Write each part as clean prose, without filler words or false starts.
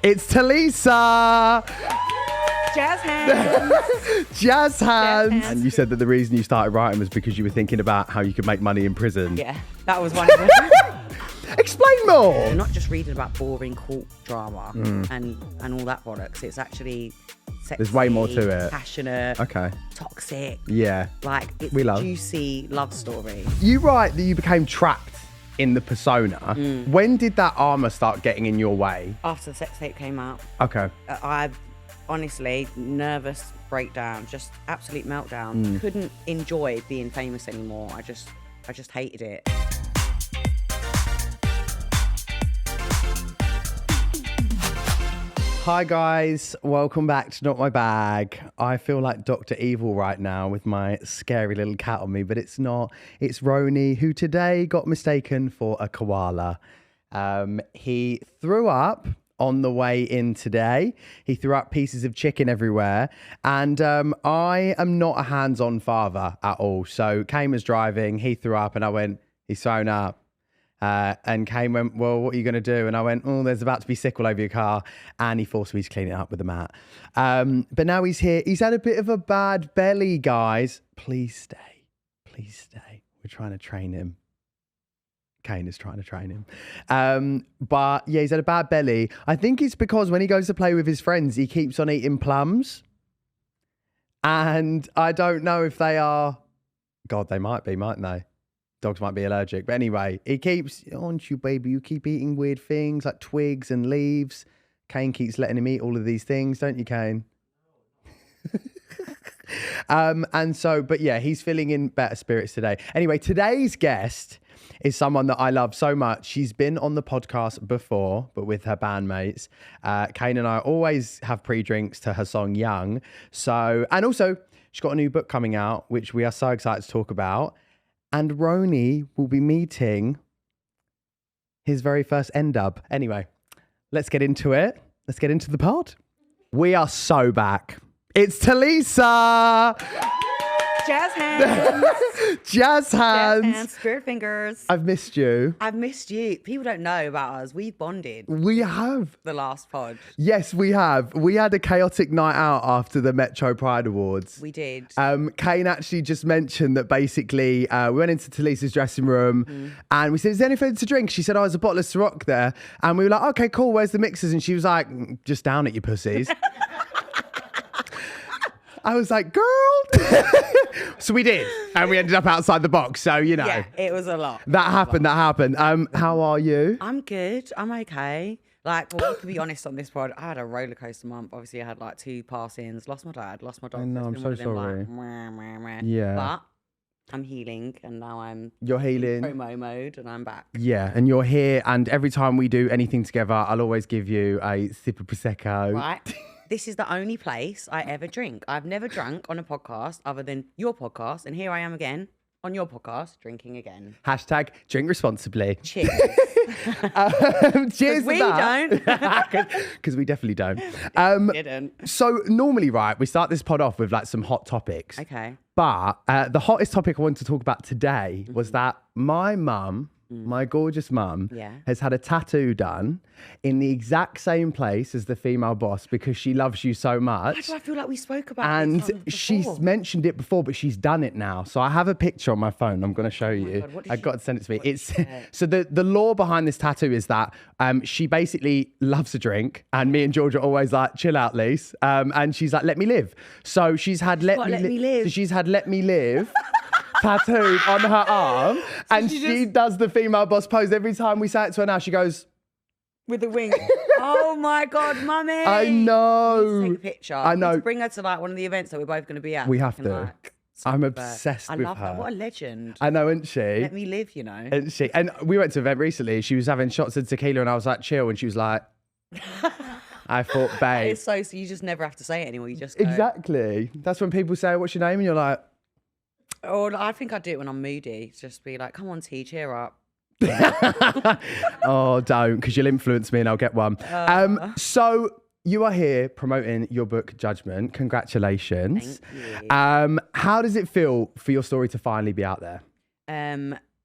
It's Tulisa. Jazz hands. Jazz hands. hands. And you said that the reason you started writing was because you were thinking about how you could make money in prison. Yeah, that was one of them. Explain more. We're not just reading about boring court drama and all that bollocks. It's actually sexy, There's way more to it. Passionate, Okay. toxic. Yeah. Like, it's We a love. juicy love story. You write that you became trapped in the persona. When did that armor start getting in your way? After the sex tape came out, Okay. I honestly, nervous breakdown, just absolute meltdown. Couldn't enjoy being famous anymore. I just hated it. Hi guys, welcome back to Not My Bag. I feel like Dr. Evil right now with my scary little cat on me, but it's not. It's Roni, who today got mistaken for a koala. He threw up on the way in today. He threw up pieces of chicken everywhere. And I am not a hands-on father at all. So Kane was driving, he threw up and I went, he's thrown up. And Kane went, well, what are you going to do? And I went, oh, there's about to be sick all over your car. And he forced me to clean it up with a mat. But now he's here. He's had a bit of a bad belly, guys. Please stay. Please stay. We're trying to train him. Kane is trying to train him. But yeah, he's had a bad belly. I think it's because when he goes to play with his friends, he keeps on eating plums. And I don't know if they are... God, they might be, mightn't they? Dogs might be allergic. But anyway, he keeps, aren't you, baby? You keep eating weird things like twigs and leaves. Kane keeps letting him eat all of these things, don't you, Kane? And so, but yeah, he's feeling in better spirits today. Anyway, today's guest is someone that I love so much. She's been on the podcast before, but with her bandmates. Kane and I always have pre-drinks to her song Young. So, and also, she's got a new book coming out, which we are so excited to talk about. And Roni will be meeting his very first N-dub. Anyway, let's get into it. Let's get into the pod. We are so back. It's Tulisa. Jazz hands. Jazz hands. Jazz hands. Spirit fingers. I've missed you. I've missed you. People don't know about us. We bonded We have. the last pod. Yes, we have. We had a chaotic night out after the Metro Pride Awards. We did. Kane actually just mentioned that basically we went into Tulisa's dressing room and we said, is there anything to drink? She said, oh, there's a bottle of Ciroc there. And we were like, okay, cool. Where's the mixers? And she was like, just down at your pussies. I was like, girl. So we did. And we ended up outside the box. So, you know. Yeah, it was a lot. That happened. How are you? I'm good. I'm okay. Like, well, to be honest on this pod, I had a roller coaster month. Obviously, I had like 2 passings, lost my dad, lost my dog. I know, I'm so sorry. Like, mwah, mwah, mwah. Yeah. But I'm healing and now I'm You're healing. in promo mode and I'm back. Yeah, and you're here. And every time we do anything together, I'll always give you a sip of Prosecco. Right? This is the only place I ever drink. I've never drunk on a podcast other than your podcast. And here I am again on your podcast, drinking again. Hashtag drink responsibly. Cheers. Cheers We to that. don't. Because we definitely don't. Didn't. So normally, right, we start this pod off with like some hot topics. Okay. But the hottest topic I wanted to talk about today was that my mum, my gorgeous mum, Yeah. has had a tattoo done in the exact same place as the female boss because she loves you so much. Why do I feel like we spoke about And this one she's before? mentioned it before, but she's done it now. So I have a picture on my phone. I'm going to show you. God, what did I she- got to send it to me. what did It's she say? so the law behind this tattoo is that she basically loves a drink, and me and George are always like, "Chill out, Lise," and she's like, "Let me live." So she's had got Let Me Live. So she's had "Let Me Live." Tattooed on her arm, and she does the female boss pose every time we say it to her. Now she goes With a wink. Oh my God, mummy. I know. Take a picture. I know. We need to bring her to like one of the events that we're both going to be at. We have And, to. like, I'm celebrate. obsessed I with love her. that. What a legend. I know, isn't she? Let me live, you know. And we went to an event recently. She was having shots of tequila, and I was like, "Chill," and she was like, "I thought, babe." It's so you just never have to say it anymore. You just go. Exactly. That's when people say, "What's your name?" and you're like, Or I think I do it when I'm moody. Just be like, come on, T, cheer up. "Oh, don't," because you'll influence me, and I'll get one. So you are here promoting your book, Judgment. Congratulations. Thank you. How does it feel for your story to finally be out there?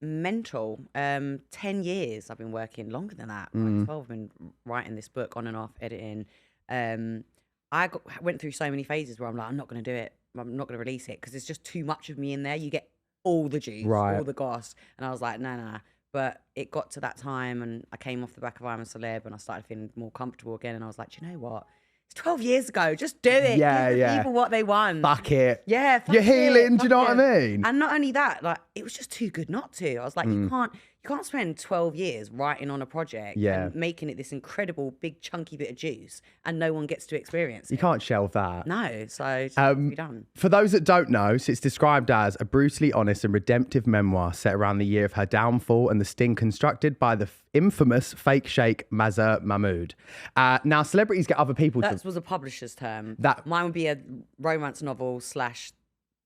mental. 10 years I've been working, longer than that. Like 12, I've been writing this book on and off, editing. Went through so many phases where I'm like, I'm not going to do it. I'm not going to release it because it's just too much of me in there. You get all the juice, all the goss. And I was like, no. But it got to that time and I came off the back of I'm a Celeb and I started feeling more comfortable again. And I was like, do you know what? It's 12 years ago. Just do it. Yeah, Give the people what they want. Fuck it. Yeah, fuck You're healing, it, do you know fuck what I it. mean? And not only that, like it was just too good not to. I was like, you can't spend 12 years writing on a project and making it this incredible big chunky bit of juice and no one gets to experience it. You can't shelve that. No, so it's to be done. For those that don't know, so it's described as a brutally honest and redemptive memoir set around the year of her downfall and the sting constructed by the infamous fake sheikh Mazhar Mahmood. Now, celebrities get other people That was a publisher's term. That- Mine would be a romance novel /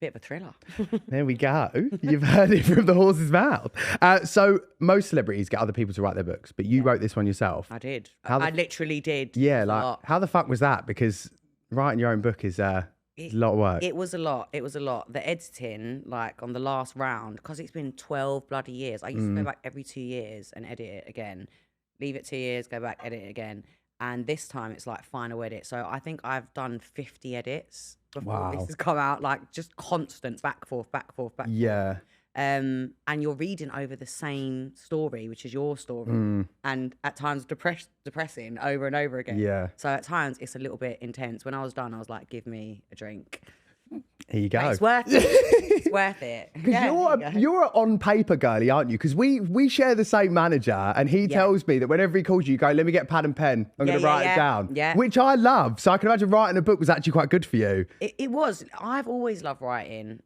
bit of a thriller. There we go. You've heard it from the horse's mouth. So most celebrities get other people to write their books, but you wrote this one yourself. I did. I literally did. Yeah, It was a like lot. how the fuck was that? Because writing your own book is a lot of work. It was a lot. It was a lot. The editing, like on the last round, because it's been 12 bloody years. I used to go back every 2 years and edit it again. Leave it 2 years, go back, edit it again. And this time it's like final edit. So I think I've done 50 edits before this has come out, like just constant back, forth. Yeah. And you're reading over the same story, which is your story, and at times depressing over and over again. Yeah. So at times it's a little bit intense. When I was done, I was like, give me a drink. Here you go. But it's worth it. It's worth it. Because you're an on paper girly, aren't you? Because we share the same manager, and he tells me that whenever he calls you, you go, let me get pad and pen. I'm going to write it down. Yeah. Which I love. So I can imagine writing a book was actually quite good for you. It was. I've always loved writing.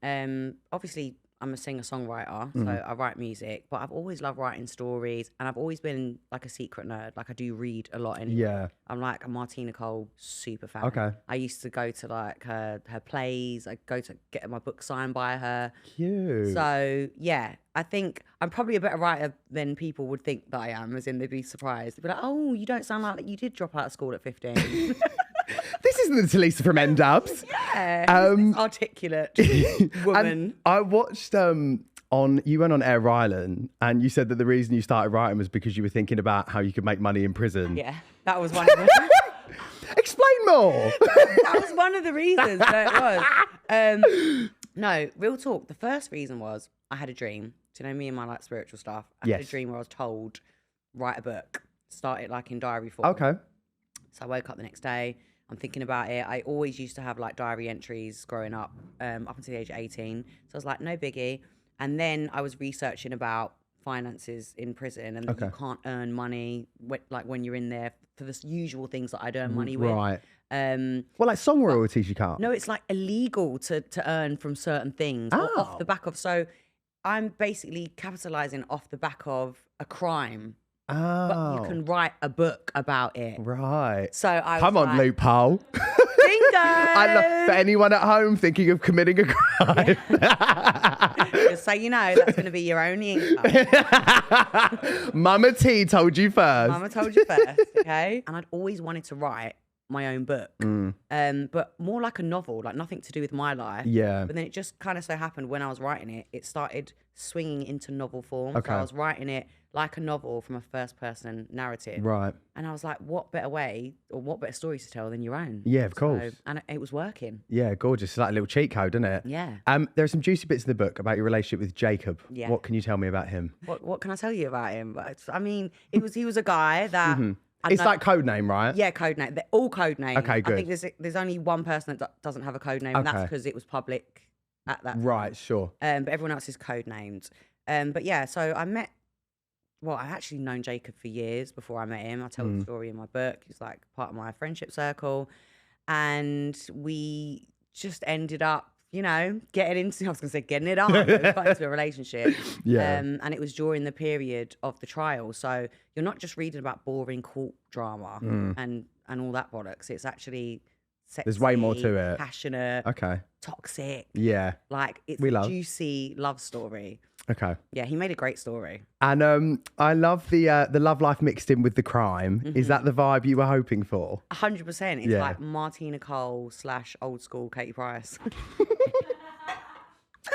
Obviously, I'm a singer-songwriter, so I write music, but I've always loved writing stories, and I've always been like a secret nerd. Like I do read a lot. Yeah. I'm like a Martina Cole super fan. Okay. I used to go to like her plays. I go to get my book signed by her. Cute. So yeah, I think I'm probably a better writer than people would think that I am, as in they'd be surprised. They'd be like, oh, you don't sound like you did drop out of school at 15. This isn't the Tulisa from N-Dubs. Yeah, this articulate woman. And I watched you went on Air Island and you said that the reason you started writing was because you were thinking about how you could make money in prison. Yeah, that was one of them. Explain more. That was one of the reasons that it was. No, real talk. The first reason was I had a dream. Do you know me and my like spiritual stuff? I had a dream where I was told, write a book. Start it like in diary form. Okay. So I woke up the next day. I'm thinking about it. I always used to have like diary entries growing up until the age of 18. So I was like, no biggie. And then I was researching about finances in prison and that you can't earn money when you're in there for the usual things that I'd earn money with. Right. Well, like song royalties, you can't. No, it's like illegal to earn from certain things or off the back of. So I'm basically capitalizing off the back of a crime. But you can write a book about it. Right. So I was Come on, like, loophole. Bingo! For anyone at home thinking of committing a crime. Just so you know, that's going to be your only income. Mama T told you first. Mama told you first, okay? And I'd always wanted to write my own book, but more like a novel, like nothing to do with my life. Yeah. But then it just kind of so happened when I was writing it, it started swinging into novel form. Okay. So I was writing it like a novel from a first person narrative. Right. And I was like, what better way or what better story to tell than your own? Yeah, of course. And it was working. Yeah, gorgeous. It's like a little cheat code, isn't it? Yeah. There are some juicy bits in the book about your relationship with Jacob. Yeah. What can you tell me about him? What can I tell you about him? I mean, he was a guy that... It's like code name, right? Yeah, code name. They're all code names. Okay, good. I think there's only one person that doesn't have a code name, and that's because it was public at that time. Right, sure. But everyone else is code named. But yeah, so I actually known Jacob for years before I met him. I tell the story in my book. He's like part of my friendship circle. And we just ended up, getting it on, got into a relationship. Yeah. And it was during the period of the trial. So you're not just reading about boring court drama and all that bollocks. It's actually sexy, There's way more to it. Passionate, Okay. toxic. Yeah. Like it's We a love. juicy love story. Okay. Yeah, he made a great story. And I love the love life mixed in with the crime. Is that the vibe you were hoping for? 100%. It's Yeah. like Martina Cole / old school Katie Price.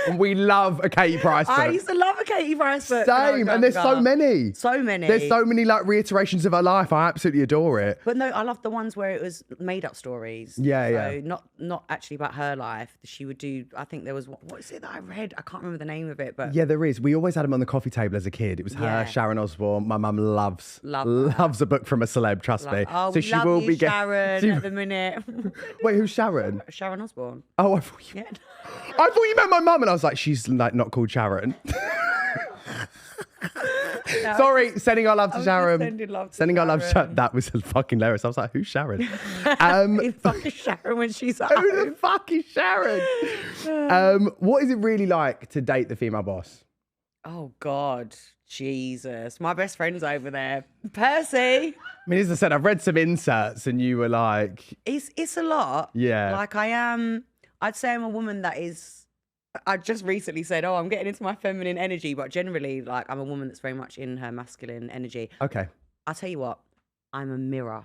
And we love a Katie Price book. I used to love a Katie Price book. when I was Same. And there's so younger. many. So many. There's so many like reiterations of her life. I absolutely adore it. But no, I love the ones where it was made up stories. Yeah, so not actually about her life. She would do, I think there was, what is it that I read? I can't remember the name of it, but. Yeah, there is. We always had them on the coffee table as a kid. It was her, Yeah. Sharon Osbourne. My mum loves Love a book from a celeb, trust me. Oh, so we she love will you, be Sharon, she- at the minute. Wait, who's Sharon? Sharon Osbourne. Oh, I thought you, Yeah. I thought you meant my mum, and I was like, she's like not called Sharon. No, Sorry, sending our love to was just Sharon. sending love to our love to Sharon. Sharon. That was fucking hilarious. I was like, who's Sharon? Who fucking Sharon when she's at Who the home? fuck is Sharon? What is it really like to date the female boss? Oh, God. Jesus. My best friend's over there. Percy. I mean, as I said, I've read some inserts, and you were like, It's a lot. Yeah. Like I'd say I'm a woman that is, I just recently said, oh, I'm getting into my feminine energy, but generally, like, I'm a woman that's very much in her masculine energy. okay, I'll tell you what, I'm a mirror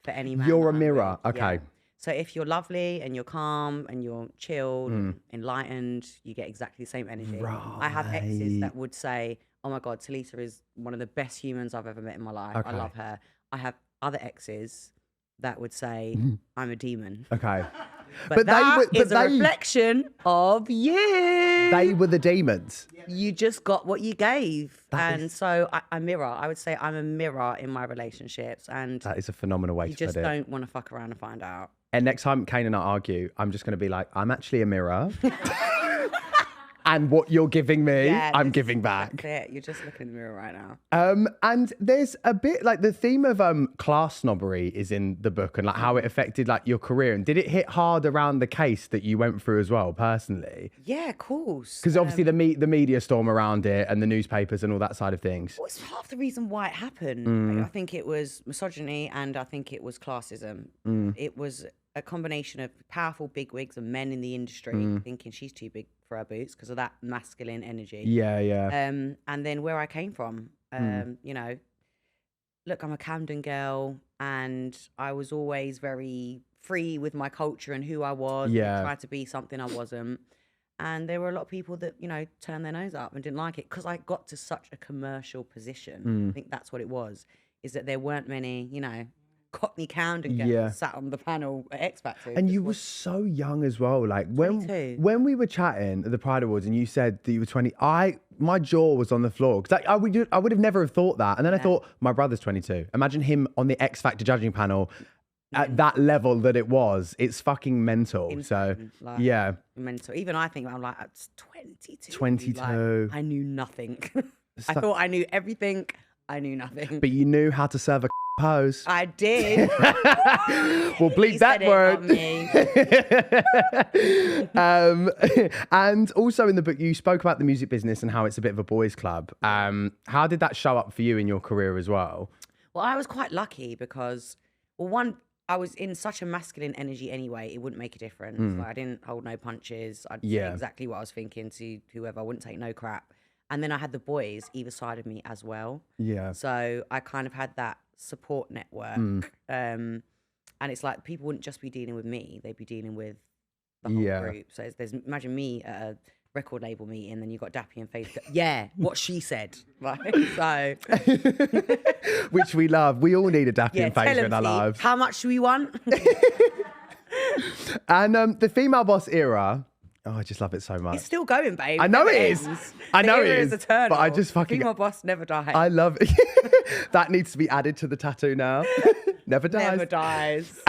for any man. you're that a I'm mirror. with. Okay. Yeah. So if you're lovely and you're calm and you're chilled, and enlightened, you get exactly the same energy. I have exes that would say, oh my God, Tulisa is one of the best humans I've ever met in my life. I Okay. love her. I have other exes that would say, I'm a demon. Okay. But that is a they- reflection of you. They were the demons. You just got what you gave. That And is- so I mirror. I would say I'm a mirror in my relationships. And That is a phenomenal way you to just put it. don't want to fuck around and find out. And next time Kane and I argue, I'm just going to be like, I'm actually a mirror. And what you're giving me, I'm giving back. That's it. You're just looking in the mirror right now. And there's a bit like the theme of class snobbery is in the book, and like how it affected like your career. And did it hit hard around the case that you went through as well, personally? Yeah, of course. Because obviously the media storm around it and the newspapers and all that side of things. Well, it's half the reason why it happened. I think it was misogyny and I think it was classism. It was a combination of powerful bigwigs and men in the industry thinking she's too big for her boots because of that masculine energy. Yeah, yeah. And then where I came from, you know, look, I'm a Camden girl and I was always very free with my culture and who I was. Yeah. I tried to be something I wasn't. And there were a lot of people that, you know, turned their nose up and didn't like it because I got to such a commercial position. I think that's what it was, is that there weren't many, you know, Cockney Camden girls sat on the panel at X Factor. And you were so young as well. Like when 22. when we were chatting at the Pride Awards and you said that you were 20, my jaw was on the floor because I would have never have thought that. And then I thought, my brother's 22. Imagine him on the X Factor judging panel at that level that it was. It's fucking mental. So Insane, like, yeah, mental. Even I think I'm like, it's 22. 22. Like, I knew nothing. I thought I knew everything. I knew nothing. but you knew how to serve a pose. I did. We'll bleep He that said it, word. not me. And also in the book, you spoke about the music business and how it's a bit of a boys' club. How did that show up for you in your career as well? Well, I was quite lucky because, well, one, I was in such a masculine energy anyway, it wouldn't make a difference. Like, I didn't hold no punches. I'd say exactly what I was thinking to whoever. I wouldn't take no crap. And then I had the boys either side of me as well. Yeah. So I kind of had that support network. And it's like people wouldn't just be dealing with me, they'd be dealing with the whole group. So there's imagine me at a record label meeting, then you got Dappy and Faith. Yeah, what she said. Right. So Which we love. We all need a Dappy and tell Phaedra in them, our Fee, lives. how much do we want? And the female boss era, oh, I just love it so much. It's still going, babe. I know Never it is. ends. I know The it era is, eternal. but I just fucking- Female boss never dies. I love it. That needs to be added to the tattoo now. Never dies. Never dies.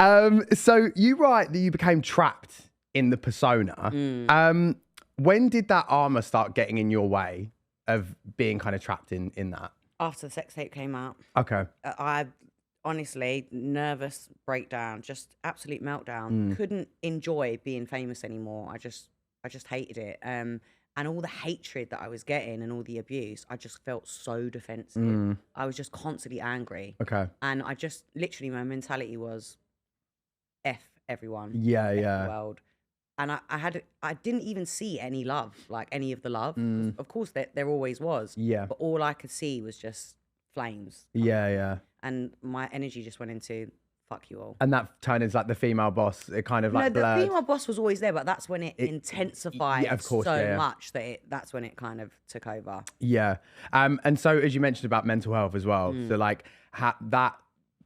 So you write that you became trapped in the persona. When did that armor start getting in your way of being kind of trapped in that? After the sex tape came out, Okay. I honestly, nervous breakdown, just absolute meltdown. Couldn't enjoy being famous anymore. I just hated it. And all the hatred that I was getting and all the abuse, I just felt so defensive. I was just constantly angry. Okay. And I just literally, my mentality was F everyone. Yeah, F the yeah. world. And I didn't even see any love, like any of the love. Of course, there always was. Yeah. But all I could see was just flames. Yeah, yeah. And my energy just went into fuck you all. And that turn is like the female boss. It kind of like No, blurred. the female boss was always there, but that's when it intensified of course, so much that that's when it kind of took over. Yeah. And so as you mentioned about mental health as well, so like that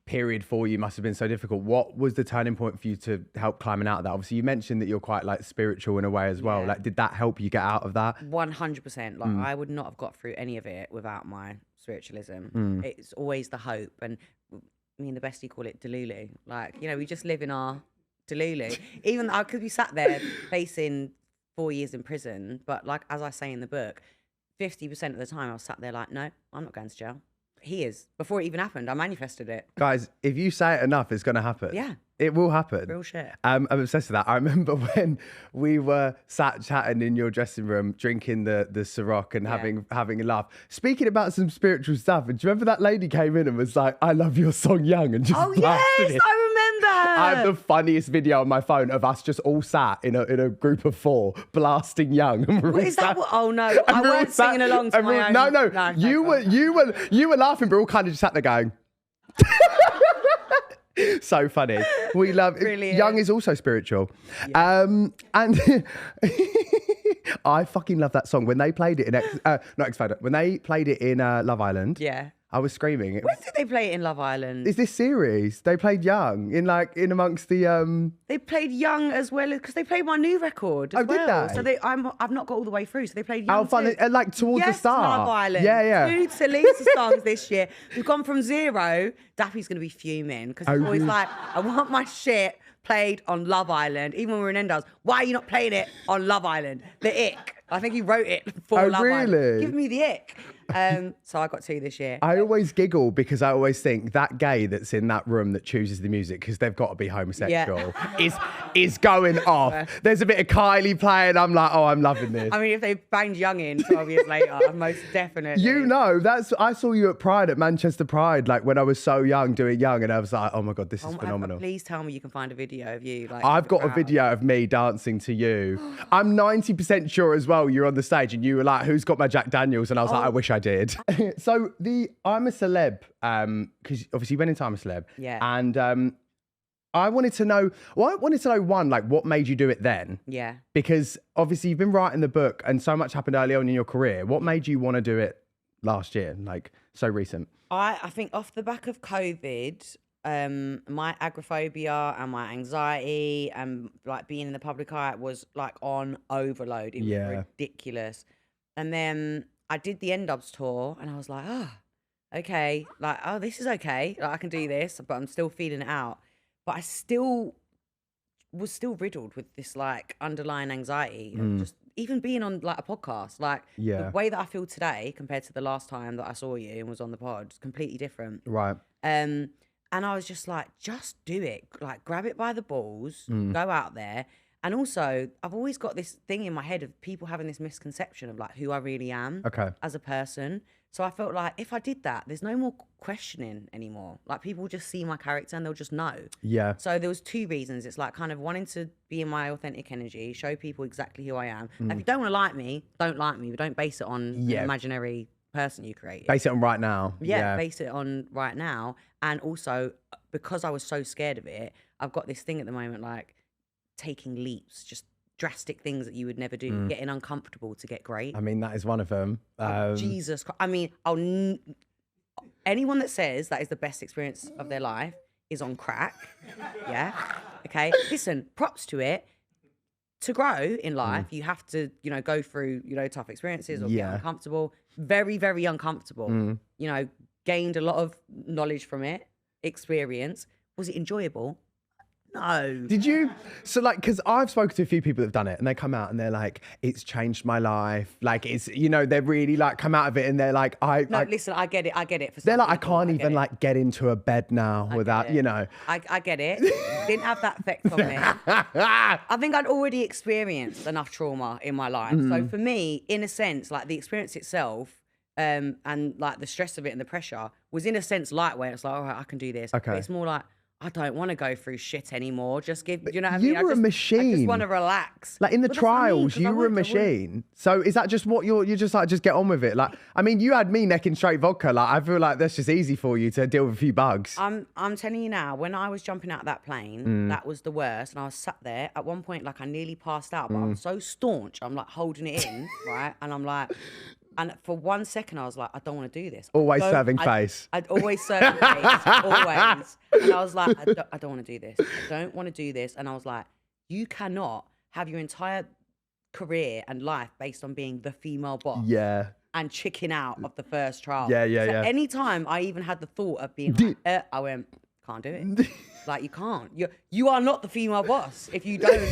period for you must have been so difficult. What was the turning point for you to help climbing out of that? Obviously, you mentioned that you're quite like spiritual in a way as well. Yeah. Like, did that help you get out of that? 100%. Like, I would not have got through any of it without my spiritualism. It's always the hope. And I mean, the best you call it Delulu. Like, you know, we just live in our Delulu. Even because we sat there facing 4 years in prison. But like, as I say in the book, 50% of the time I was sat there like, no, I'm not going to jail. He is. Before it even happened, I manifested it. Guys, if you say it enough, it's going to happen. Yeah. It will happen. Real shit. I'm obsessed with that. I remember when we were sat chatting in your dressing room, drinking the Ciroc and having a laugh. Speaking about some spiritual stuff, and do you remember that lady came in and was like, I love your song Young, and just blasted yes, it. I remember. I have the funniest video on my phone of us just all sat in a group of 4 blasting Young. What is that? Oh no, I weren't singing along to my own. No. You were laughing, but we all kind of just sat there going. So funny. We love Brilliant. Young is also spiritual. Yeah. And I fucking love that song. When they played it in not X Factor, when they played it in Love Island. Yeah. I was screaming. When did they play it in Love Island? Is this series? They played Young in amongst the. They played Young as well because they played my new record. As did well. they? So I've not got all the way through. So they played Young. How fun! Too. Like towards the start. Love Island. Yeah. 2 Tulisa songs this year. We've gone from 0. Daffy's gonna be fuming because he's always like, I want my shit played on Love Island. Even when we were in Endos, why are you not playing it on Love Island? The ick. I think he wrote it for Love Island. Give me the ick. So I got 2 this year. I always giggle because I always think that gay that's in that room that chooses the music, because they've got to be homosexual, is going off. There's a bit of Kylie playing. I'm like, oh, I'm loving this. I mean, if they banged Young in 12 years later, most definitely. You know, I saw you at Pride, at Manchester Pride, like when I was so young doing Young, and I was like, oh my God, this is phenomenal. Please tell me you can find a video of you. Like, I've got a video of me dancing to you. I'm 90% sure as well you're on the stage and you were like, who's got my Jack Daniels? And I was like, I wish I did. So I'm a Celeb, because obviously you went into I'm a Celeb. Yeah. And I wanted to know, one, like what made you do it then? Yeah. Because obviously you've been writing the book and so much happened early on in your career. What made you want to do it last year, like so recent? I think off the back of COVID, my agoraphobia and my anxiety and like being in the public eye was like on overload. It was ridiculous. And then I did the N-Dubs tour and I was like, okay, like, oh, this is okay. Like, I can do this, but I'm still feeling it out. But I was still riddled with this like underlying anxiety of just even being on like a podcast. Like the way that I feel today compared to the last time that I saw you and was on the pod is completely different. Right. And I was just like, just do it. Like, grab it by the balls, go out there. And also, I've always got this thing in my head of people having this misconception of like who I really am as a person. So I felt like if I did that, there's no more questioning anymore. Like, people just see my character and they'll just know. Yeah. So there was 2 reasons. It's like kind of wanting to be in my authentic energy, show people exactly who I am. Like, if you don't want to like me, don't like me. But don't base it on an imaginary person you created. Base it on right now. Yeah, base it on right now. And also, because I was so scared of it, I've got this thing at the moment, like taking leaps, just drastic things that you would never do, getting uncomfortable to get great. I mean, that is one of them. Jesus Christ. I mean, anyone that says that is the best experience of their life is on crack. Yeah. Okay. Listen, props to it. To grow in life, you have to, go through, tough experiences or get uncomfortable. Very, very uncomfortable. Gained a lot of knowledge from it, experience. Was it enjoyable? No. Did you? So like, because I've spoken to a few people that have done it and they come out and they're like, it's changed my life. Like, it's, they're really like come out of it and they're like, listen, I get it. They're like, I can't even like get into a bed now without, I get it. Didn't have that effect on me. I think I'd already experienced enough trauma in my life. So for me, in a sense, like the experience itself, and like the stress of it and the pressure was in a sense lightweight. It's like, all right, I can do this. Okay. But it's more like, I don't want to go through shit anymore. Just give, you know what I You mean? were a I machine. just want to relax. Like in the But that's what I mean, trials, 'cause you were a machine. So is that just what you're just like, just get on with it? Like, I mean, you had me necking straight vodka. Like, I feel like that's just easy for you to deal with a few bugs. I'm telling you now, when I was jumping out of that plane, that was the worst. And I was sat there at one point, like I nearly passed out, but I'm so staunch. I'm like holding it in, right? And I'm like, and for 1 second, I was like, I don't want to do this. Always serving face. I'd always serving face, always. And I was like, I don't want to do this. I don't want to do this. And I was like, you cannot have your entire career and life based on being the female boss. Yeah. And chicken out of the first trial. Yeah. Anytime I even had the thought of being like, I went, can't do it. Like, you can't. You are not the female boss if you don't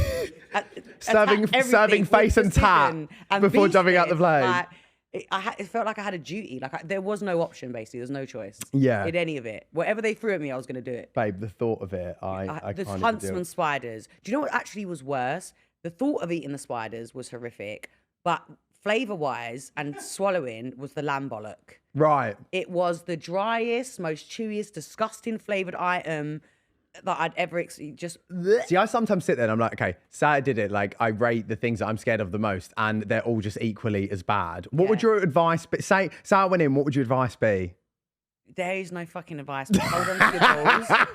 Serving face and tat before jumping out the plane. Like, it felt like I had a duty. Like there was no option, basically. There's no choice. Yeah. In any of it. Whatever they threw at me, I was going to do it. Babe, the thought of it, I The can't huntsman even spiders. Do you know what actually was worse? The thought of eating the spiders was horrific, but flavour-wise and swallowing was the lamb bollock. Right. It was the driest, most chewiest, disgusting flavoured item that I'd ever just. See, I sometimes sit there and I'm like, okay, Sarah did it. Like, I rate the things that I'm scared of the most, and they're all just equally as bad. What would your advice be? Say Sarah went in, what would your advice be? There is no fucking advice. Hold on to your balls.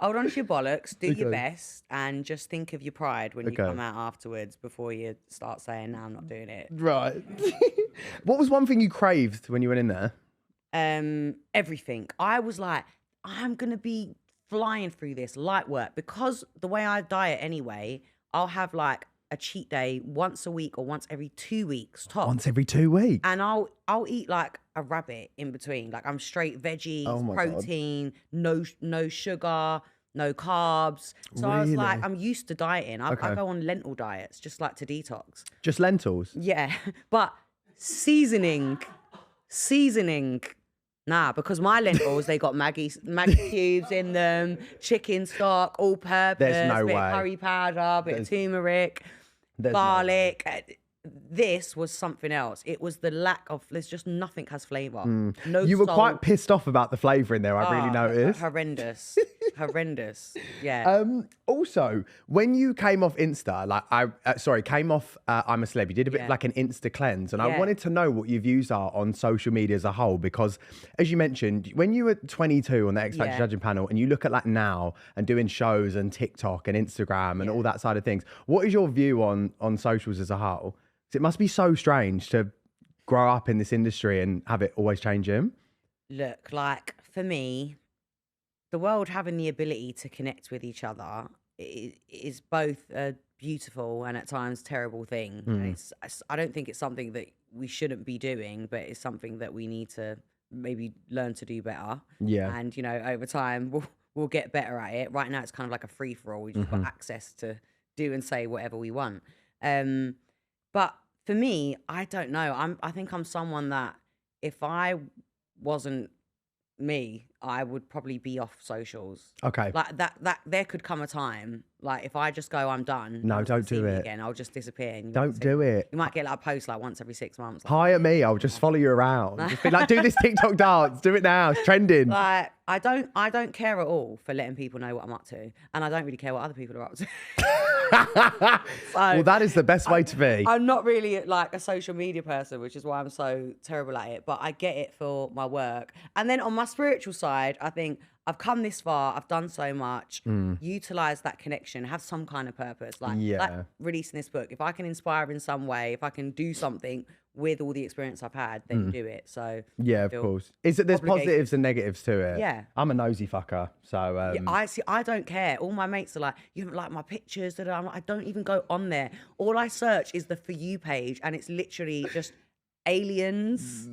Hold on to your bollocks. Do your best, and just think of your pride when you come out afterwards before you start saying, "No, I'm not doing it." Right. What was one thing you craved when you went in there? Everything. I was like, I'm gonna be flying through this light work because the way I diet anyway, I'll have like a cheat day once a week or once every 2 weeks top. Once every 2 weeks. And I'll eat like a rabbit in between. Like I'm straight veggies, protein, no sugar, no carbs. So I was like, I'm used to dieting. I go on lentil diets just like to detox. Just lentils? Yeah. But seasoning. Nah, because my lentils, they got Maggie cubes in them, chicken stock, all purpose, There's no bit way. of curry powder, bit of turmeric, garlic. This was something else. It was the lack of, there's just nothing has flavour. No You were salt. quite pissed off about the flavour in there, I really noticed. Horrendous. Horrendous. Yeah. Also, when you came off Insta, like came off I'm a Celeb, you did a bit of like an Insta cleanse, and I wanted to know what your views are on social media as a whole, because as you mentioned, when you were 22 on the X Factor judging panel, and you look at like now and doing shows and TikTok and Instagram and all that side of things, what is your view on socials as a whole? It must be so strange to grow up in this industry and have it always changing. Look, like for me, the world having the ability to connect with each other is both a beautiful and at times terrible thing. And I don't think it's something that we shouldn't be doing, but it's something that we need to maybe learn to do better. Yeah. And, you know, over time, we'll get better at it. Right now, it's kind of like a free-for-all. We've just got access to do and say whatever we want. But for me, I don't know. I think I'm someone that if I wasn't me, I would probably be off socials. Okay. Like that there could come a time, like if I just go, I'm done. No, don't do it. Again, I'll just disappear. And don't do it. You might get like a post like once every 6 months. Like, hire me, I'll just follow you around. Just be like, do this TikTok dance, do it now, it's trending. Like I don't care at all for letting people know what I'm up to. And I don't really care what other people are up to. Well, that is the best way to be. I'm not really like a social media person, which is why I'm so terrible at it, but I get it for my work. And then on my spiritual side, I think I've come this far, I've done so much, utilize that connection, have some kind of purpose, like releasing this book. If I can inspire in some way, if I can do something with all the experience I've had, then do it. So yeah, of course. Is it there's positives and negatives to it? Yeah. I'm a nosy fucker, so I don't care. All my mates are like, you don't like my pictures, that I don't even go on there. All I search is the For You page, and it's literally just aliens.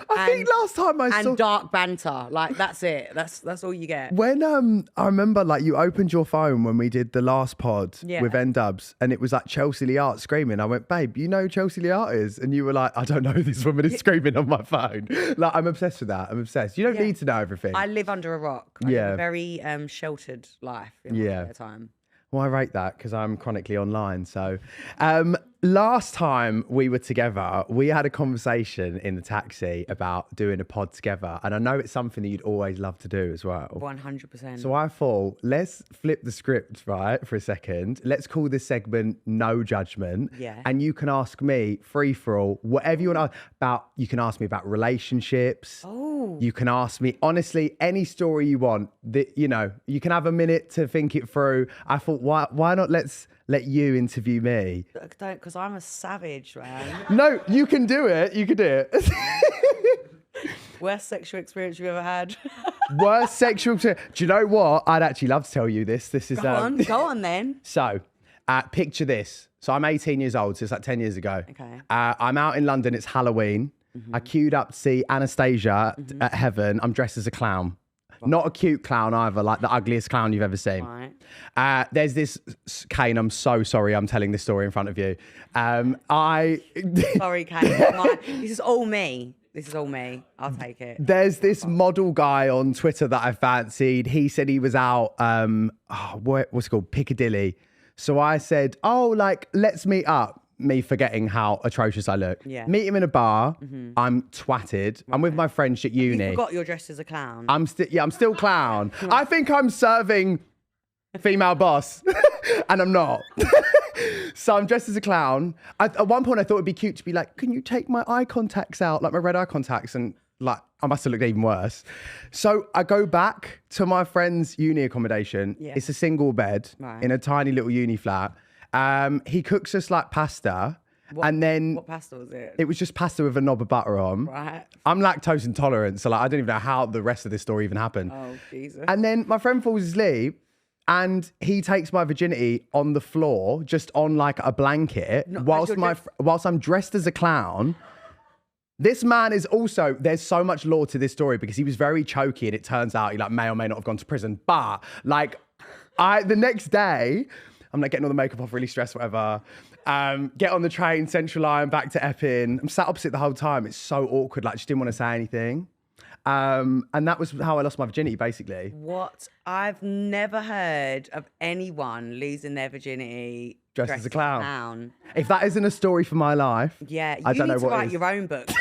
I think last time I saw dark banter, like that's it. That's all you get. When I remember like you opened your phone when we did the last pod with N-Dubs, and it was like Chelsea Liart screaming. I went, babe, you know who Chelsea Liart is? And you were like, I don't know who this woman is screaming on my phone. Like I'm obsessed with that. I'm obsessed. You don't need to know everything. I live under a rock. I live a very sheltered life in my spare time. Well, I rate that because I'm chronically online. So last time we were together, we had a conversation in the taxi about doing a pod together. And I know it's something that you'd always love to do as well. 100%. So I thought, let's flip the script, right, for a second. Let's call this segment No Judgment. Yeah. And you can ask me, free for all, whatever you want to about. You can ask me about relationships. Oh. You can ask me, honestly, any story you want. That, you know, you can have a minute to think it through. I thought, why not let's let you interview me? Don't, because I'm a savage, man. No, you can do it. You can do it. Worst sexual experience you've ever had? Worst sexual experience. Do you know what? I'd actually love to tell you this. This is Go on then. So, picture this. So I'm 18 years old. So it's like 10 years ago. Okay. I'm out in London. It's Halloween. I queued up to see Anastasia at Heaven. I'm dressed as a clown. Not a cute clown either, like the ugliest clown you've ever seen. Right. There's this, Kane, I'm so sorry I'm telling this story in front of you. Sorry, Kate. This is all me. This is all me. I'll take it. There's this model guy on Twitter that I fancied. He said he was out, what's it called? Piccadilly. So I said, let's meet up. Me forgetting how atrocious I look. Yeah. Meet him in a bar. I'm twatted. I'm with my friends at uni. You forgot you're dressed as a clown. I'm still clown. I think I'm serving female boss and I'm not. So I'm dressed as a clown. At one point I thought it'd be cute to be like, can you take my eye contacts out? Like my red eye contacts, and like I must have looked even worse. So I go back to my friend's uni accommodation. Yeah. It's a single bed in a tiny little uni flat. He cooks us like pasta. And then what pasta was it? It was just pasta with a knob of butter on. Right. I'm lactose intolerant, so like I don't even know how the rest of this story even happened. Oh, Jesus. And then my friend falls asleep and he takes my virginity on the floor, just on like a blanket, whilst I'm dressed as a clown. This man is also, there's so much lore to this story because he was very choky and it turns out he like may or may not have gone to prison. But like the next day, I'm like getting all the makeup off, really stressed, whatever. Get on the train, Central Line, back to Epping. I'm sat opposite the whole time. It's so awkward. Like, just didn't want to say anything. And that was how I lost my virginity, basically. What? I've never heard of anyone losing their virginity Dressed as a clown. If that isn't a story for my life, yeah, I don't know need to what write is. your own book, babe.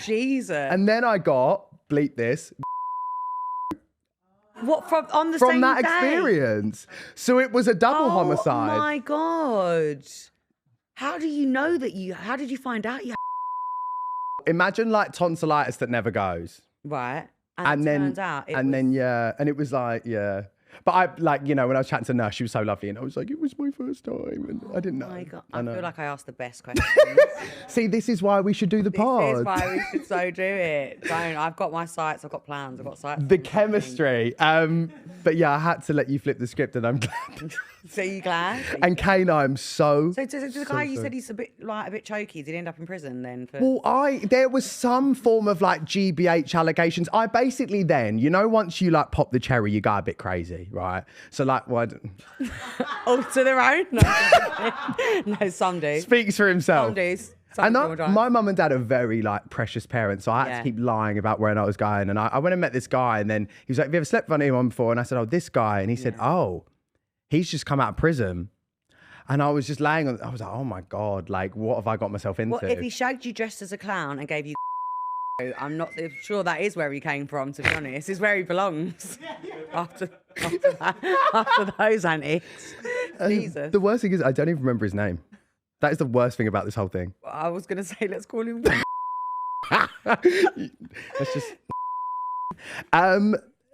Jesus. And then I got, bleep this, what from on the from same that day? experience. So it was a double homicide. Oh my God. How do you know that how did you find out you Imagine like tonsillitis that never goes. Right. And it then, turns out and it was like, yeah. But I, like, you know, when I was chatting to the nurse, she was so lovely, and I was like, it was my first time, and I didn't know. Oh my God. I I feel like I asked the best questions. See, this is why we should do the pod. This is why we should so do it. I've got my sights, I've got plans, I've got sights. The chemistry. But yeah, I had to let you flip the script, and I'm glad. So you glad? And Kane, I'm so. So the guy you said he's a bit choky, did he end up in prison then? Well, there was some form of like GBH allegations. I basically then, you know, once you like pop the cherry, you go a bit crazy, right? So like, what? Oh, to their own? No, no, some do. Speaks for himself. Some do. My mum and dad are very like precious parents, so I had to keep lying about where I was going. And I went and met this guy, and then he was like, "Have you ever slept with anyone before?" And I said, "Oh, this guy," and he said, "Oh, he's just come out of prison." And I was just laying on. I was like, "Oh my God, like what have I got myself into?" Well, if he shagged you dressed as a clown and gave you, I'm not sure that is where he came from. To be honest, it's where he belongs. After those antics, Jesus. The worst thing is I don't even remember his name. That is the worst thing about this whole thing. I was gonna say, let's call him. Let's just.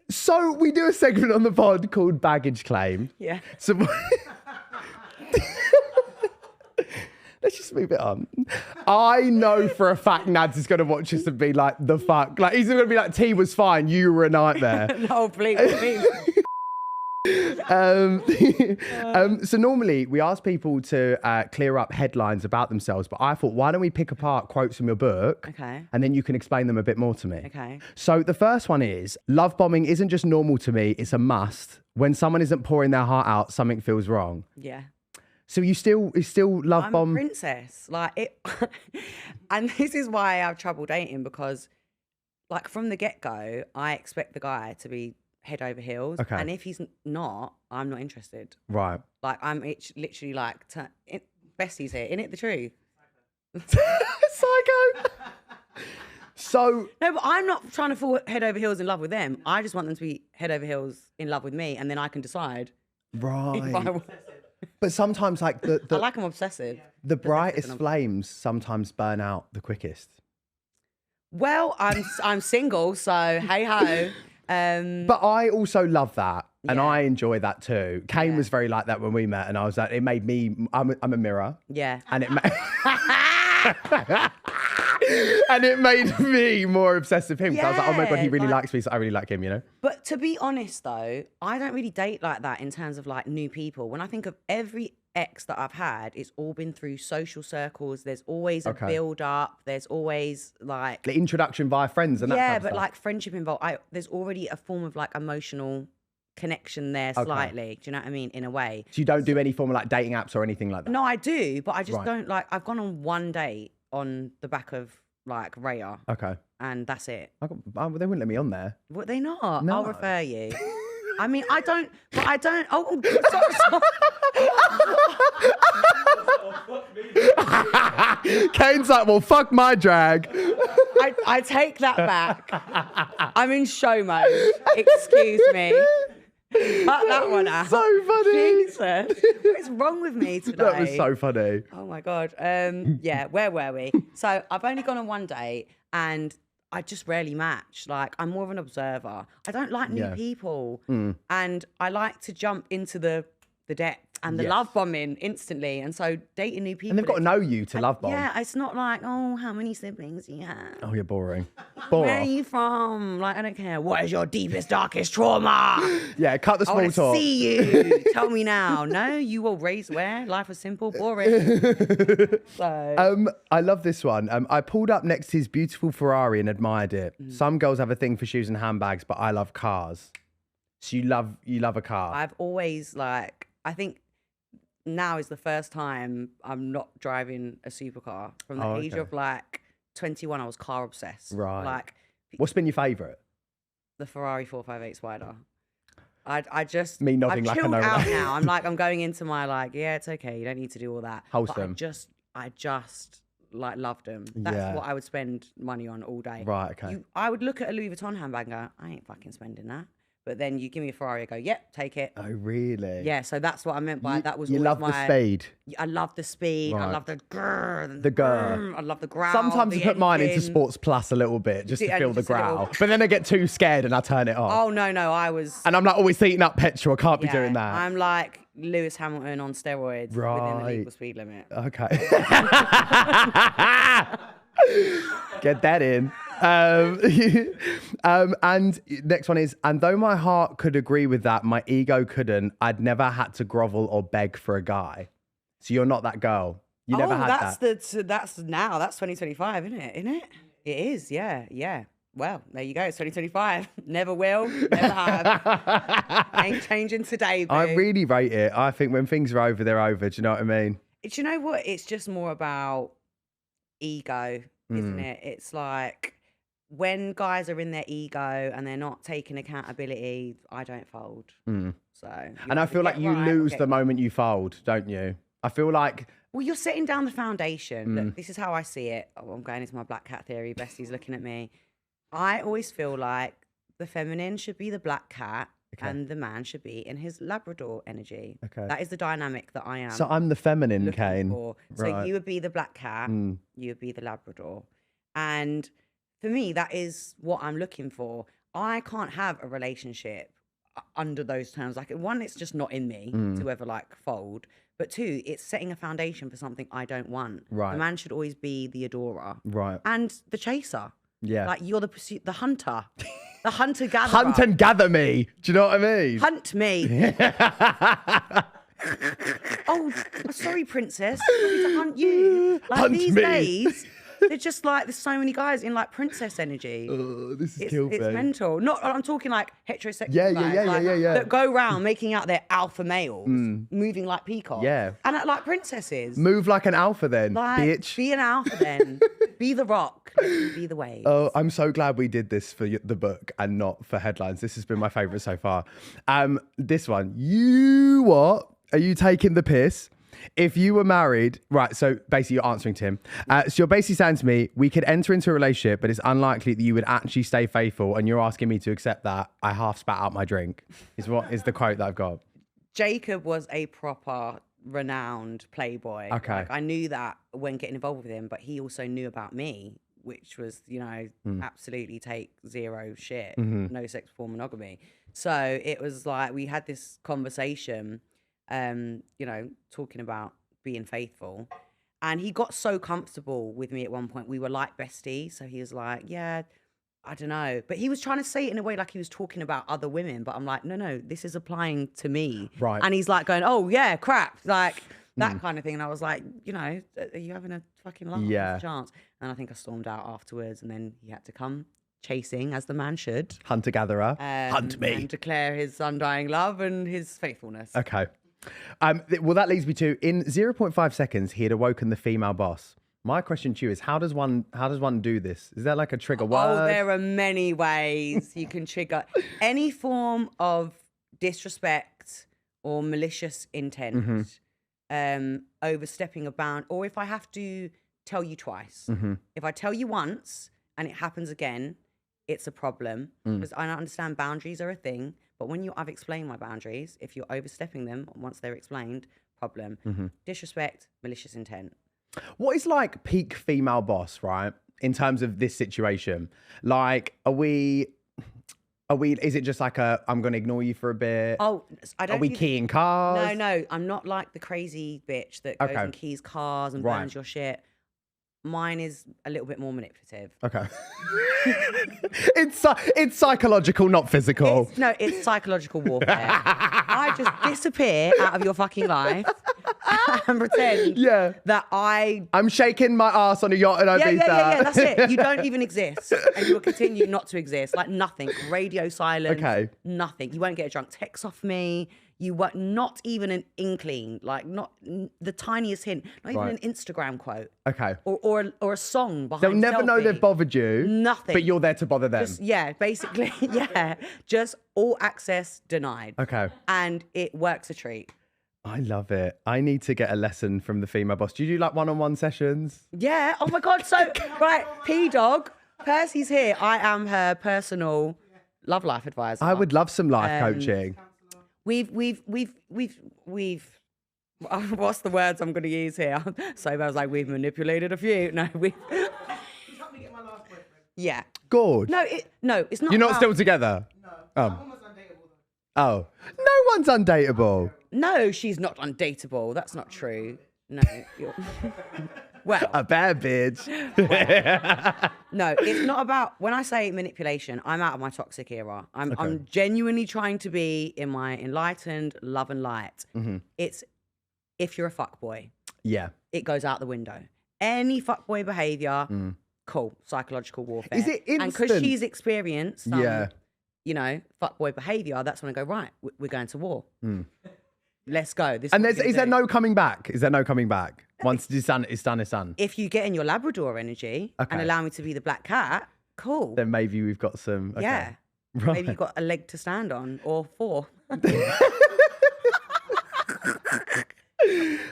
So we do a segment on the pod called Baggage Claim. Yeah. So let's just move it on. I know for a fact Nads is going to watch this and be like, the fuck? Like, he's going to be like, T was fine, you were a nightmare. No, please. So normally we ask people to clear up headlines about themselves, but I thought, why don't we pick apart quotes from your book? Okay. And then you can explain them a bit more to me. Okay. So the first one is, love bombing isn't just normal to me, it's a must. When someone isn't pouring their heart out, something feels wrong. Yeah. So you still love bomb? I'm a princess. Like it and this is why I have trouble dating, because like from the get-go, I expect the guy to be head over heels. Okay. And if he's not, I'm not interested. Right. Like I'm literally like besties here. Isn't it the truth? Psycho. So No, but I'm not trying to fall head over heels in love with them. I just want them to be head over heels in love with me, and then I can decide. If I, right, but sometimes like I like them obsessive. the brightest flames sometimes burn out the quickest. Well, I'm single, so hey ho. But I also love that, and Yeah. I enjoy that too. Kane Yeah. was very like that when we met, and I was like, it made me. I'm a mirror, Yeah. and it. And it made me more obsessed with him. 'Cause I was like, oh my God, he really likes me, so I really like him, you know? But to be honest, though, I don't really date like that in terms of like new people. When I think of every ex that I've had, it's all been through social circles. There's always a build up. There's always like The introduction via friends and that type of but stuff. like friendship involved. There's already a form of like emotional connection there slightly. Do you know what I mean? In a way. So you don't do any form of like dating apps or anything like that? No, I do, but I just Right. don't like. I've gone on one date on the back of like Raya, Okay. and that's it. They wouldn't let me on there. Would they not? No. I'll refer you. I mean, I don't. But I don't. Oh, sorry. Kane's like, well, fuck my drag. I take that back. I'm in show mode. Excuse me. Cut that one out. So funny. Jesus. What is wrong with me today? That was so funny. Oh my God. Yeah, where were we? So I've only gone on one date and I just rarely match. Like, I'm more of an observer. I don't like new people. And I like to jump into the depth and the love bombing instantly. And so dating new people. And they've got to know you to love bomb. Yeah, it's not like, oh, how many siblings do you have? Oh, you're boring. Where are you from? Like, I don't care. What is your deepest, darkest trauma? Yeah, cut the I small want to talk. see you. Tell me now. No, you were raised where? Life was simple, boring. So, I love this one. I pulled up next to his beautiful Ferrari and admired it. Some girls have a thing for shoes and handbags, but I love cars. So you love a car. I've always like, I think now is the first time I'm not driving a supercar. From the age of like 21, I was car obsessed. Right. Like What's been your favourite? the Ferrari 458 Spider. I just Me nodding I've like I chilled know out that. now. I'm going into my like, yeah, it's okay. You don't need to do all that. Wholesome. But I just like loved them. That's Yeah. what I would spend money on all day. Right, okay. I would look at a Louis Vuitton handbag and go, I ain't fucking spending that. But then you give me a Ferrari, I go, yep, take it. Oh, really? Yeah, so that's what I meant by that was You always love the speed. I love the speed. I Right. love the grrr. The grrr. I love the growl. Sometimes the I put mine into engine. Sports Plus a little bit just to Yeah, feel the just a little- growl. But then I get too scared and I turn it off. Oh, no, I was... And I'm like always heating up petrol. I can't be yeah, doing that. I'm like Lewis Hamilton on steroids within the Right. legal speed limit. Okay. Get that in. And next one is, and though my heart could agree with that, my ego couldn't. I'd never had to grovel or beg for a guy. So you're not that girl. You never had that's that. that's 2025, isn't it? Isn't it? It is, yeah. Well, there you go. It's 2025. Never will, never have. Ain't changing today, boo. I really rate it. I think when things are over, they're over. Do you know what I mean? Do you know what? It's just more about ego, isn't it? It's like when guys are in their ego and they're not taking accountability, I don't fold. So, And I feel like you lose the moment you fold, don't you? I feel like... Well, you're setting down the foundation. Look, this is how I see it. Oh, I'm going into my black cat theory. Bestie's looking at me. I always feel like the feminine should be the black cat and the man should be in his Labrador energy. Okay. That is the dynamic that I am. So I'm the feminine, looking Kane. for. So Right. you would be the black cat, you would be the Labrador. And for me, that is what I'm looking for. I can't have a relationship under those terms. Like, one, it's just not in me to ever like fold. But two, it's setting a foundation for something I don't want. Right. The man should always be the adorer. Right. And the chaser. Yeah. Like, you're the hunter. The hunter-gatherer. Hunt and gather me. Do you know what I mean? Hunt me. Oh, sorry, princess. I want me to hunt you. Like, Hunt these me. days, they're just like, there's so many guys in like princess energy. Oh, this is It's killed me. mental. Not, I'm talking like heterosexual Yeah, guys, yeah, like, yeah. that go around making out their alpha males, moving like peacocks. Yeah. And act like princesses. Move like an alpha then, Like, bitch. be an alpha then. Be the rock. Be the wave. Oh, I'm so glad we did this for the book and not for headlines. This has been my favourite so far. This one. You what? Are you taking the piss? If you were married, right, so basically you're answering to him. So you're basically saying to me, we could enter into a relationship, but it's unlikely that you would actually stay faithful, and you're asking me to accept that. I half spat out my drink, is what is the quote that I've got. Jacob was a proper renowned playboy. Okay. Like, I knew that when getting involved with him, but he also knew about me, which was, absolutely take zero shit, no sex before monogamy. So it was like we had this conversation, talking about being faithful. And he got so comfortable with me at one point. We were like besties. So he was like, yeah, I don't know. But he was trying to say it in a way like he was talking about other women. But I'm like, no, this is applying to me. Right. And he's like going, oh, yeah, crap. Like that kind of thing. And I was like, are you having a fucking laugh? Yeah. Chance? And I think I stormed out afterwards. And then he had to come chasing, as the man should. Hunter-gatherer. Hunt me. And declare his undying love and his faithfulness. Okay. Well, that leads me to, in 0.5 seconds, he had awoken the female boss. My question to you is, how does one do this? Is there like a trigger word? Oh, there are many ways you can trigger any form of disrespect or malicious intent, overstepping a bound, or if I have to tell you twice. If I tell you once and it happens again, it's a problem. Because I understand boundaries are a thing, but when I've explained my boundaries, if you're overstepping them once they're explained, problem. Disrespect, malicious intent. What is like peak female boss, right? In terms of this situation, like, is it just like I'm going to ignore you for a bit? Oh, I don't. Are we keying cars? No, I'm not like the crazy bitch that goes and keys cars and burns your shit. Mine is a little bit more manipulative. Okay. It's psychological, not physical. It's psychological warfare. I just disappear out of your fucking life and pretend that I'm shaking my ass on a yacht in Ibiza. Yeah, that's it. You don't even exist. And you will continue not to exist. Like nothing. Radio silence. Okay. Nothing. You won't get a drunk text off me. You were not even an inkling, like not the tiniest hint, not even an Instagram quote. Okay. Or a song behind. They'll never know they've bothered you. Nothing. But you're there to bother them. Basically, just all access denied. Okay. And it works a treat. I love it. I need to get a lesson from the female boss. Do you do like one-on-one sessions? Yeah. Oh my God. So, right, P-Dog, Percy's here. I am her personal love life advisor. I would love some life coaching. We've what's the words I'm going to use here? So I was like, we've manipulated a few. No, we've. Yeah. Good. No, it's not. You're not still together? No. I'm almost undateable though. Oh. No one's undateable. No, she's not undateable. That's not true. No. Well. A bad bitch. No, it's not about, when I say manipulation, I'm out of my toxic era. I'm genuinely trying to be in my enlightened love and light. It's, if you're a fuckboy, it goes out the window. Any fuckboy behavior, cool, psychological warfare. Is it instant? And because she's experienced some, fuckboy behavior, that's when I go, right, we're going to war. Let's go. And is there no coming back? Is there no coming back? Once it's done, it's done, it's done. If you get in your Labrador energy and allow me to be the black cat, cool. Then maybe we've got some. Okay. Yeah. Right. Maybe you've got a leg to stand on, or 4.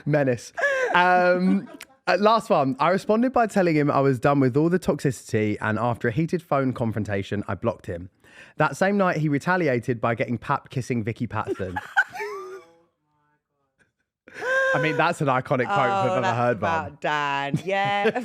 Menace. Last one. I responded by telling him I was done with all the toxicity, and after a heated phone confrontation, I blocked him. That same night, he retaliated by getting pap kissing Vicky Patterson. I mean, that's an iconic quote if I've ever heard one. About Dan, yeah.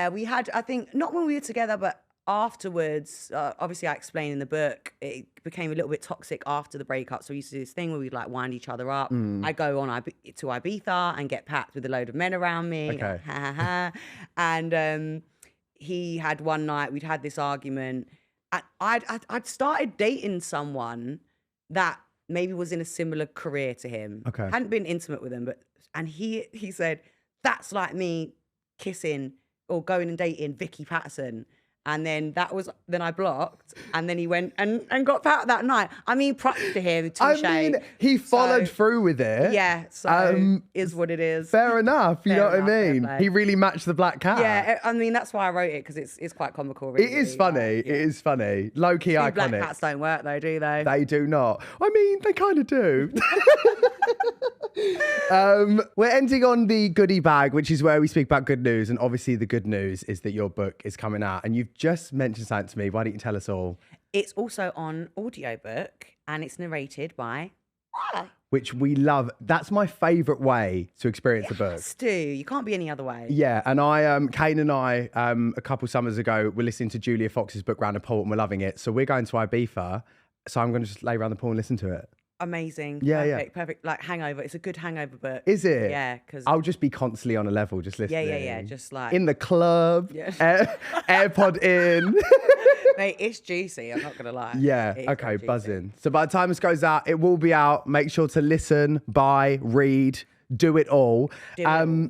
we had, I think, not when we were together, but afterwards. Obviously, I explain in the book, it became a little bit toxic after the breakup. So we used to do this thing where we'd like wind each other up. I go on to Ibiza and get packed with a load of men around me. Okay. And he had one night, we'd had this argument. And I'd started dating someone that maybe was in a similar career to him. Okay. Hadn't been intimate with him, and he said, that's like me kissing or going and dating Vicky Patterson. And then then I blocked, and then he went and got out that night. I mean, props to him, touche. I mean, he followed through with it. Yeah, so is what it is. Fair enough, you know what I enough, fair mean? play. He really matched the black cat. Yeah, I mean, that's why I wrote it, because it's quite comical, really. It is funny. Like, yeah. It is funny. Low-key Two iconic. black cats don't work, though, do they? They do not. I mean, they kind of do. We're ending on the goodie bag, which is where we speak about good news. And obviously the good news is that your book is coming out. And you've just mentioned something to me. Why don't you tell us all? It's also on audiobook, and it's narrated by... Which we love. That's my favourite way to experience the book. Stu, you can't be any other way. Yeah, and Kane and I, a couple summers ago, were listening to Julia Fox's book Round the Pool, and we're loving it. So we're going to Ibiza. So I'm going to just lay around the pool and listen to it. Amazing. Yeah, Perfect. Like Hangover. It's a good hangover book. Is it? Yeah, because... I'll just be constantly on a level, just listening. Yeah. Just like... In the club, Yeah. AirPod in. Mate, it's juicy. I'm not going to lie. Yeah, It is okay, very juicy. buzzing. So by the time this goes out, it will be out. Make sure to listen, buy, read, do it all. Do it all.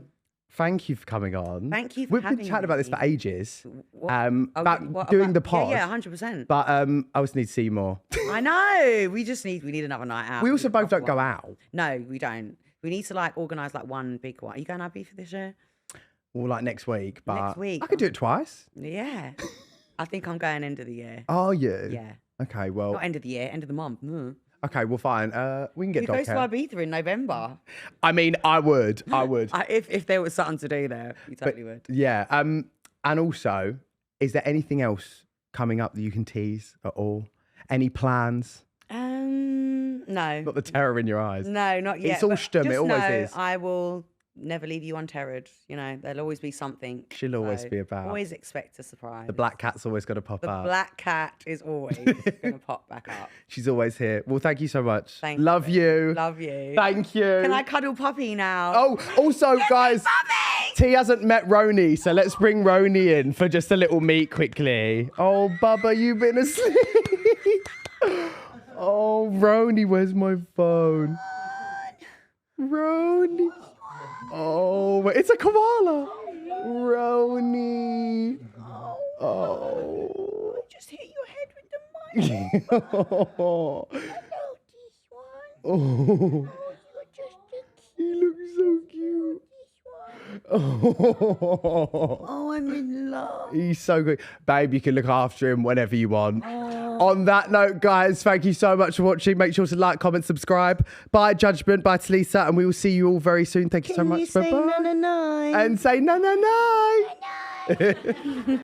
Thank you for coming on. Thank you for We've been having chatting about this for me. ages. What? About doing the pod. Yeah, 100%. But I always need to see you more. I know. We need another night out. We also both proper don't go one. out. No, we don't. We need to like organise like one big one. Are you going to Ibiza this year? Or like next week. But Next week. I could do it twice. Yeah. I think I'm going end of the year. Are you? Yeah. Okay, well. Not end of the year, end of the month. Mm. Okay, well, fine. We can get We go dog to care. Ibiza in November. I mean, I would. If there was something to do there, you totally would. Yeah. And also, is there anything else coming up that you can tease at all? Any plans? No. Not the terror in your eyes. No, not yet. It's all but stum, it just always know is. I will never leave you unterrored. You know, there'll always be something. She'll always be about. Always expect a surprise. The black cat's always got to pop The up. black cat is always going to pop back up. She's always here. Well, thank you so much. Thank Love you. Love you. Thank you. Can I cuddle Puppy now? Oh, also, guys, T hasn't met Roni, so let's bring Roni in for just a little meet quickly. Oh, Bubba, you've been asleep. Oh, Roni, where's my phone? Roni. Oh, it's a koala. Roni. Oh. Just hit your head with the mic. Oh. Hello, this one. Oh. You're just a He looks so cute. Oh, I'm in love. He's so good. Babe, you can look after him whenever you want. On that note, guys, thank you so much for watching. Make sure to like, comment, subscribe. By Judgment, by Tulisa, and we will see you all very soon. Thank you so much. Say Bye-bye. na na na. And say na na na.